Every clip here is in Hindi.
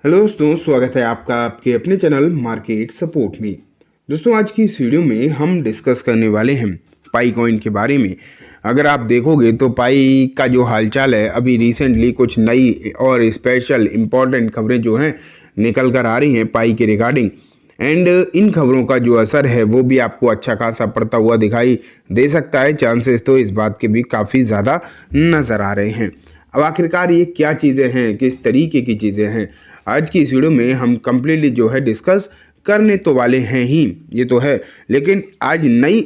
हेलो दोस्तों, स्वागत है आपका आपके अपने चैनल मार्केट सपोर्ट में। दोस्तों, आज की इस वीडियो में हम डिस्कस करने वाले हैं पाई कॉइन के बारे में। अगर आप देखोगे तो पाई का जो हालचाल है, अभी रिसेंटली कुछ नई और स्पेशल इम्पॉर्टेंट खबरें जो हैं निकल कर आ रही हैं पाई के रिगार्डिंग। एंड इन खबरों का जो असर है वो भी आपको अच्छा खासा पड़ता हुआ दिखाई दे सकता है। चांसेस तो इस बात के भी काफ़ी ज़्यादा नज़र आ रहे हैं। अब आखिरकार ये क्या चीज़ें हैं, किस तरीके की चीज़ें हैं, आज की इस वीडियो में हम कंप्लीटली जो है डिस्कस करने तो वाले हैं ही, ये तो है। लेकिन आज नई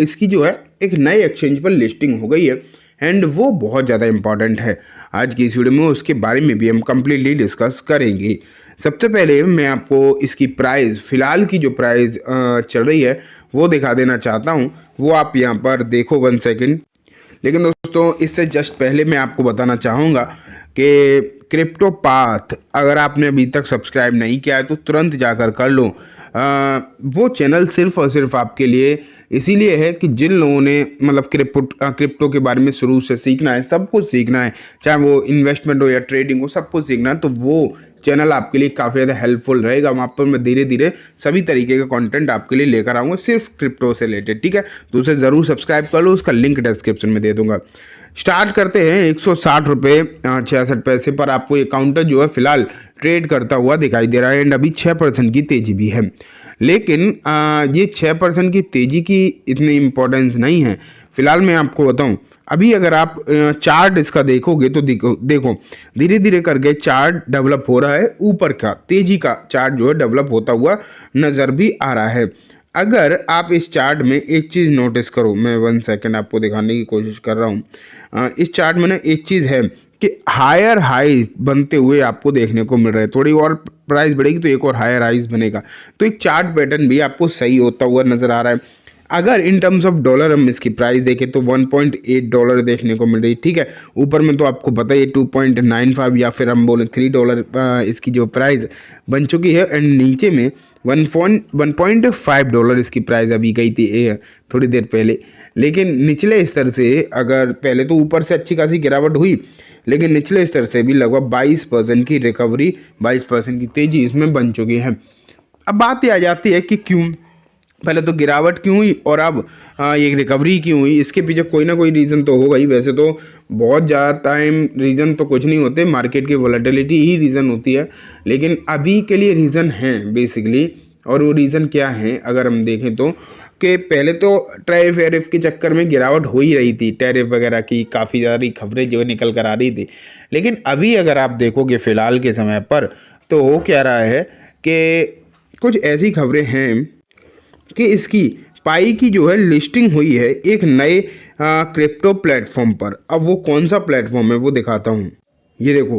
इसकी जो है एक नए एक्सचेंज पर लिस्टिंग हो गई है एंड वो बहुत ज़्यादा इंपॉर्टेंट है। आज की इस वीडियो में उसके बारे में भी हम कंप्लीटली डिस्कस करेंगे। सबसे पहले मैं आपको इसकी प्राइस, फ़िलहाल की जो प्राइस चल रही है वो दिखा देना चाहता हूँ। वो आप यहाँ पर देखो 1 सेकेंड। लेकिन दोस्तों, इससे जस्ट पहले मैं आपको बताना चाहूँगा कि क्रिप्टो पाथ अगर आपने अभी तक सब्सक्राइब नहीं किया है तो तुरंत जाकर कर लो। वो चैनल सिर्फ और सिर्फ आपके लिए इसीलिए है कि जिन लोगों ने क्रिप्टो के बारे में शुरू से सीखना है, सब कुछ सीखना है, चाहे वो इन्वेस्टमेंट हो या ट्रेडिंग हो, सब कुछ सीखना है, तो वो चैनल आपके लिए काफ़ी ज़्यादा हेल्पफुल रहेगा। वहाँ पर मैं धीरे धीरे सभी तरीके का कंटेंट आपके लिए लेकर आऊँगा, सिर्फ क्रिप्टो से रिलेटेड। ठीक है, तो उसे ज़रूर सब्सक्राइब कर लो, उसका लिंक डिस्क्रिप्शन में दे दूंगा। स्टार्ट करते हैं 160 रुपये 66 पैसे पर आपको ये काउंटर जो है फिलहाल ट्रेड करता हुआ दिखाई दे रहा है एंड अभी 6% की तेज़ी भी है। लेकिन ये 6% की तेज़ी की इतनी इम्पोर्टेंस नहीं है। फिलहाल मैं आपको बताऊं, अभी अगर आप चार्ट इसका देखोगे तो देखो धीरे धीरे करके चार्ट डेवलप हो रहा है, ऊपर का तेज़ी का चार्ट जो है डेवलप होता हुआ नज़र भी आ रहा है। अगर आप इस चार्ट में एक चीज़ नोटिस करो, मैं 1 सेकेंड आपको दिखाने की कोशिश कर रहा हूँ। इस चार्ट में ना एक चीज़ है कि हायर हाइज बनते हुए आपको देखने को मिल रहे हैं। थोड़ी और प्राइस बढ़ेगी तो एक और हायर हाइज बनेगा, तो एक चार्ट पैटर्न भी आपको सही होता हुआ नज़र आ रहा है। अगर इन टर्म्स ऑफ डॉलर हम इसकी प्राइस देखें तो $1.8 देखने को मिल रही है। ठीक है, ऊपर में तो आपको पता ही 2.95 या फिर हम बोले $3 इसकी जो प्राइस बन चुकी है एंड नीचे में $1.5 इसकी प्राइस अभी गई थी थोड़ी देर पहले। लेकिन निचले स्तर से अगर पहले तो ऊपर से अच्छी खासी गिरावट हुई, लेकिन निचले स्तर से भी लगभग 22% की रिकवरी, 22% की तेज़ी इसमें बन चुकी है। अब बात ये आ जाती है कि क्यों पहले तो गिरावट क्यों हुई और अब ये रिकवरी क्यों हुई। इसके पीछे कोई ना कोई रीज़न तो होगा ही। वैसे तो बहुत ज़्यादा टाइम रीज़न तो कुछ नहीं होते, मार्केट की वॉलेटिलिटी ही रीज़न होती है। लेकिन अभी के लिए रीज़न है बेसिकली, और वो रीज़न क्या है अगर हम देखें तो कि पहले तो टैरिफ वैरिफ के चक्कर में गिरावट हो ही रही थी, टैरिफ वगैरह की काफ़ी सारी खबरें जो निकल कर आ रही थी। लेकिन अभी अगर आप देखोगे फ़िलहाल के समय पर तो हो क्या रहा है कि कुछ ऐसी खबरें हैं कि इसकी पाई की जो है लिस्टिंग हुई है एक नए क्रिप्टो प्लेटफॉर्म पर। अब वो कौन सा प्लेटफॉर्म है वो दिखाता हूँ। ये देखो,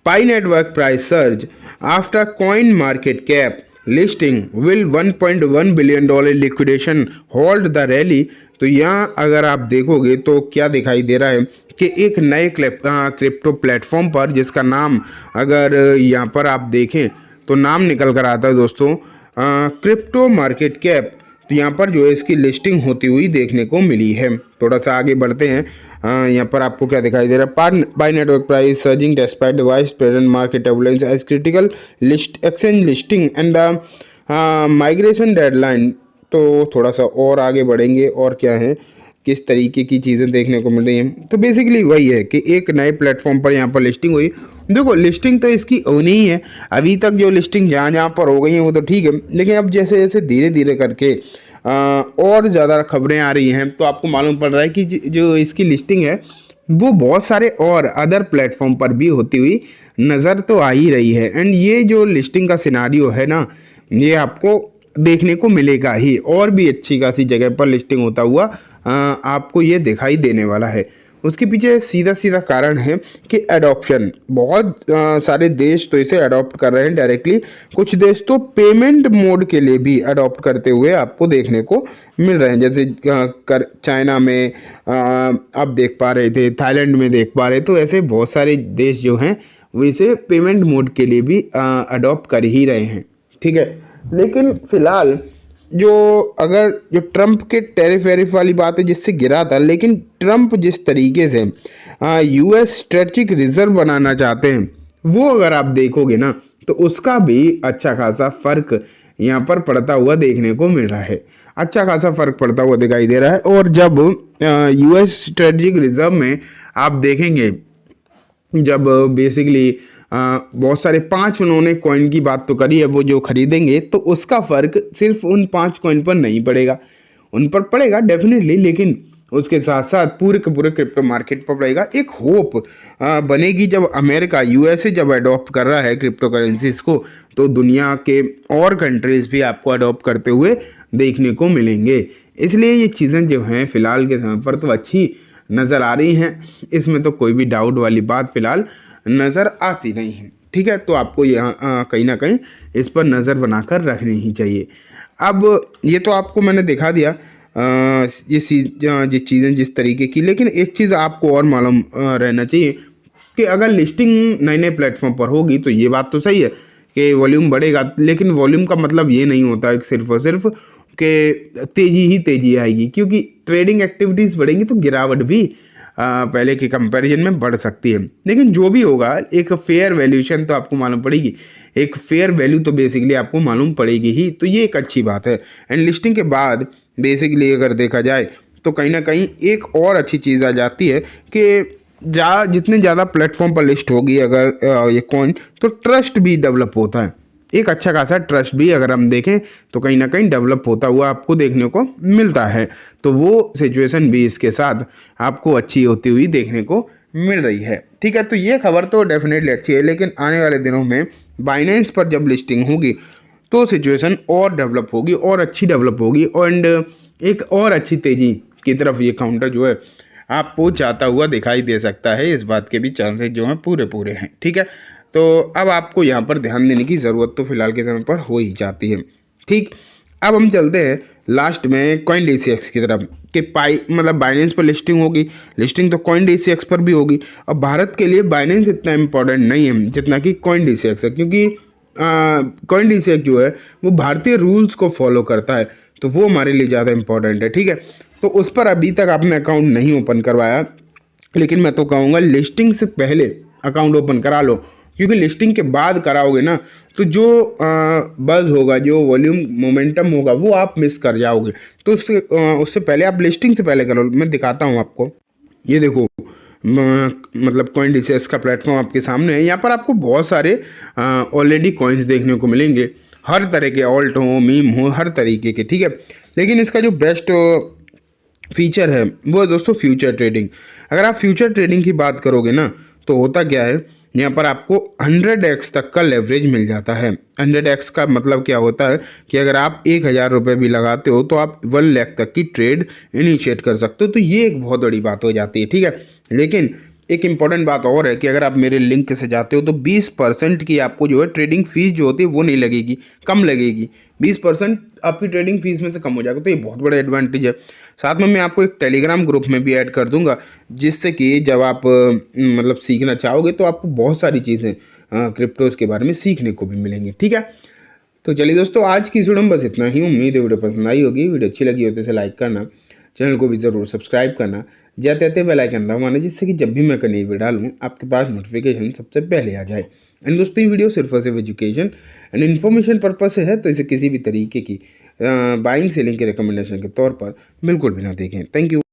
Pi Network price surge after CoinMarketCap listing will $1.1 billion liquidation hold the rally. तो यहाँ अगर आप देखोगे तो क्या दिखाई दे रहा है कि एक नए क्रिप्टो प्लेटफॉर्म पर, जिसका नाम अगर यहाँ पर आप देखें तो नाम निकल कर आता है दोस्तों क्रिप्टो मार्केट कैप। तो यहाँ पर जो है इसकी लिस्टिंग होती हुई देखने को मिली है। थोड़ा सा आगे बढ़ते हैं। यहाँ पर आपको क्या दिखाई दे रहा है, by network price surging despite vice present market turbulence as critical list exchange listing and the migration deadline. तो थोड़ा सा और आगे बढ़ेंगे और क्या है, किस तरीके की चीज़ें देखने को मिल रही हैं। तो बेसिकली वही है कि एक नए प्लेटफॉर्म पर यहाँ पर लिस्टिंग हुई। देखो, लिस्टिंग तो इसकी होनी ही है। अभी तक जो लिस्टिंग जहाँ जहाँ पर हो गई हैं वो तो ठीक है, लेकिन अब जैसे जैसे धीरे धीरे करके और ज़्यादा खबरें आ रही हैं तो आपको मालूम पड़ रहा है कि जो इसकी लिस्टिंग है वो बहुत सारे और अदर प्लेटफॉर्म पर भी होती हुई नज़र तो आ ही रही है। एंड ये जो लिस्टिंग का सिनारियो है ना, ये आपको देखने को मिलेगा ही, और भी अच्छी खासी जगह पर लिस्टिंग होता हुआ आपको ये दिखाई देने वाला है। उसके पीछे सीधा सीधा कारण है कि एडॉप्शन, बहुत सारे देश तो इसे अडॉप्ट कर रहे हैं डायरेक्टली, कुछ देश तो पेमेंट मोड के लिए भी अडॉप्ट करते हुए आपको देखने को मिल रहे हैं। जैसे चाइना में आप देख पा रहे थे, थाईलैंड में देख पा रहे, तो ऐसे बहुत सारे देश जो हैं वो इसे पेमेंट मोड के लिए भी अडॉप्ट कर ही रहे हैं। ठीक है, लेकिन फिलहाल जो ट्रंप के टैरिफ वैरिफ वाली बात है जिससे गिरा था, लेकिन ट्रंप जिस तरीके से यूएस स्ट्रेटेजिक रिजर्व बनाना चाहते हैं वो अगर आप देखोगे ना तो उसका भी अच्छा खासा फ़र्क यहाँ पर पड़ता हुआ देखने को मिल रहा है, अच्छा खासा फ़र्क पड़ता हुआ दिखाई दे रहा है। और जब यूएस स्ट्रेटेजिक रिजर्व में आप देखेंगे, जब बेसिकली बहुत सारे 5 उन्होंने कॉइन की बात तो करी है, वो जो खरीदेंगे तो उसका फ़र्क सिर्फ उन 5 कॉइन पर नहीं पड़ेगा, उन पर पड़ेगा डेफिनेटली, लेकिन उसके साथ साथ पूरे के पूरे क्रिप्टो मार्केट पर पड़ेगा। एक होप बनेगी जब अमेरिका यूएसए जब अडॉप्ट कर रहा है क्रिप्टो करेंसीज को, तो दुनिया के और कंट्रीज़ भी आपको अडॉप्ट करते हुए देखने को मिलेंगे। इसलिए ये चीज़ें जो हैं फ़िलहाल के समय पर तो अच्छी नज़र आ रही हैं, इसमें तो कोई भी डाउट वाली बात फ़िलहाल नज़र आती नहीं है। ठीक है, तो आपको यहाँ कहीं ना कहीं इस पर नज़र बनाकर रखनी ही चाहिए। अब ये तो आपको मैंने दिखा दिया ये चीज़ें जिस तरीके की, लेकिन एक चीज़ आपको और मालूम रहना चाहिए कि अगर लिस्टिंग नए नए प्लेटफॉर्म पर होगी तो ये बात तो सही है कि वॉल्यूम बढ़ेगा, लेकिन वॉल्यूम का मतलब ये नहीं होता है सिर्फ और सिर्फ कि तेज़ी ही तेज़ी आएगी, क्योंकि ट्रेडिंग एक्टिविटीज़ बढ़ेंगी तो गिरावट भी पहले के कंपैरिजन में बढ़ सकती है। लेकिन जो भी होगा एक फेयर वैल्यूएशन तो आपको मालूम पड़ेगी, एक फेयर वैल्यू तो बेसिकली आपको मालूम पड़ेगी ही, तो ये एक अच्छी बात है। एंड लिस्टिंग के बाद बेसिकली अगर देखा जाए तो कहीं ना कहीं एक और अच्छी चीज़ आ जाती है कि जितने ज़्यादा प्लेटफॉर्म पर लिस्ट होगी अगर ये कॉइन, तो ट्रस्ट भी डेवलप होता है, एक अच्छा खासा ट्रस्ट भी अगर हम देखें तो कहीं ना कहीं डेवलप होता हुआ आपको देखने को मिलता है। तो वो सिचुएशन भी इसके साथ आपको अच्छी होती हुई देखने को मिल रही है। ठीक है, तो ये खबर तो डेफिनेटली अच्छी है, लेकिन आने वाले दिनों में बाइनेंस पर जब लिस्टिंग होगी तो सिचुएशन और डेवलप होगी और अच्छी डेवलप होगी, एंड एक और अच्छी तेज़ी की तरफ ये काउंटर जो है आपको जाता हुआ दिखाई दे सकता है। इस बात के भी चांसेस जो हैं पूरे पूरे हैं। ठीक है, तो अब आपको यहाँ पर ध्यान देने की ज़रूरत तो फिलहाल के समय पर हो ही जाती है। ठीक, अब हम चलते हैं लास्ट में CoinDCX की तरफ कि मतलब बाइनेंस पर लिस्टिंग होगी, लिस्टिंग तो CoinDCX पर भी होगी। अब भारत के लिए बाइनेंस इतना इम्पोर्टेंट नहीं है जितना कि CoinDCX है, क्योंकि CoinDCX जो है वो भारतीय रूल्स को फॉलो करता है, तो वो हमारे लिए ज़्यादा इम्पोर्टेंट है। ठीक है, तो उस पर अभी तक आपने अकाउंट नहीं ओपन करवाया, लेकिन मैं तो कहूँगा लिस्टिंग से पहले अकाउंट ओपन करा लो, क्योंकि लिस्टिंग के बाद कराओगे ना तो जो बज़ होगा, जो वॉल्यूम मोमेंटम होगा, वो आप मिस कर जाओगे। तो उससे पहले आप लिस्टिंग से पहले करो। मैं दिखाता हूँ आपको, ये देखो मतलब CoinDCX का प्लेटफॉर्म आपके सामने है। यहाँ पर आपको बहुत सारे ऑलरेडी कॉइन्स देखने को मिलेंगे, हर तरह के, ऑल्ट हो, मीम हो, हर तरीके के। ठीक है, लेकिन इसका जो बेस्ट फीचर है वो है दोस्तों फ्यूचर ट्रेडिंग। अगर आप फ्यूचर ट्रेडिंग की बात करोगे ना तो होता क्या है, यहाँ पर आपको 100x तक का लेवरेज मिल जाता है। 100x का मतलब क्या होता है कि अगर आप 1000 रुपये भी लगाते हो तो आप 1 लाख तक की ट्रेड इनिशिएट कर सकते हो। तो ये एक बहुत बड़ी बात हो जाती है। ठीक है, लेकिन एक इम्पॉर्टेंट बात और है कि अगर आप मेरे लिंक से जाते हो तो 20% की आपको जो है ट्रेडिंग फीस जो होती है वो नहीं लगेगी, कम लगेगी। 20% आपकी ट्रेडिंग फीस में से कम हो जाएगा, तो ये बहुत बड़ा एडवांटेज है। साथ में मैं आपको एक टेलीग्राम ग्रुप में भी ऐड कर दूंगा, जिससे कि जब आप मतलब सीखना चाहोगे तो आपको बहुत सारी चीज़ें क्रिप्टोज़ के बारे में सीखने को भी मिलेंगी। ठीक है, तो चलिए दोस्तों, आज की वीडियो में बस इतना ही। उम्मीद है वीडियो पसंद आई होगी। वीडियो अच्छी लगी हो तो इसे लाइक करना, चैनल को भी ज़रूर सब्सक्राइब करना, जाते जाते बेल आइकन दबाना, जिससे कि जब भी मैं नई वीडियो डालूँ आपके पास नोटिफिकेशन सबसे पहले आ जाए। एंड दोस्तों, ये वीडियो सिर्फ और सिर्फ एजुकेशन एंड इन्फॉर्मेशन पर्पज से है, तो इसे किसी भी तरीके की बाइंग सेलिंग के रिकमेंडेशन के तौर पर बिल्कुल भी ना देखें। Thank you.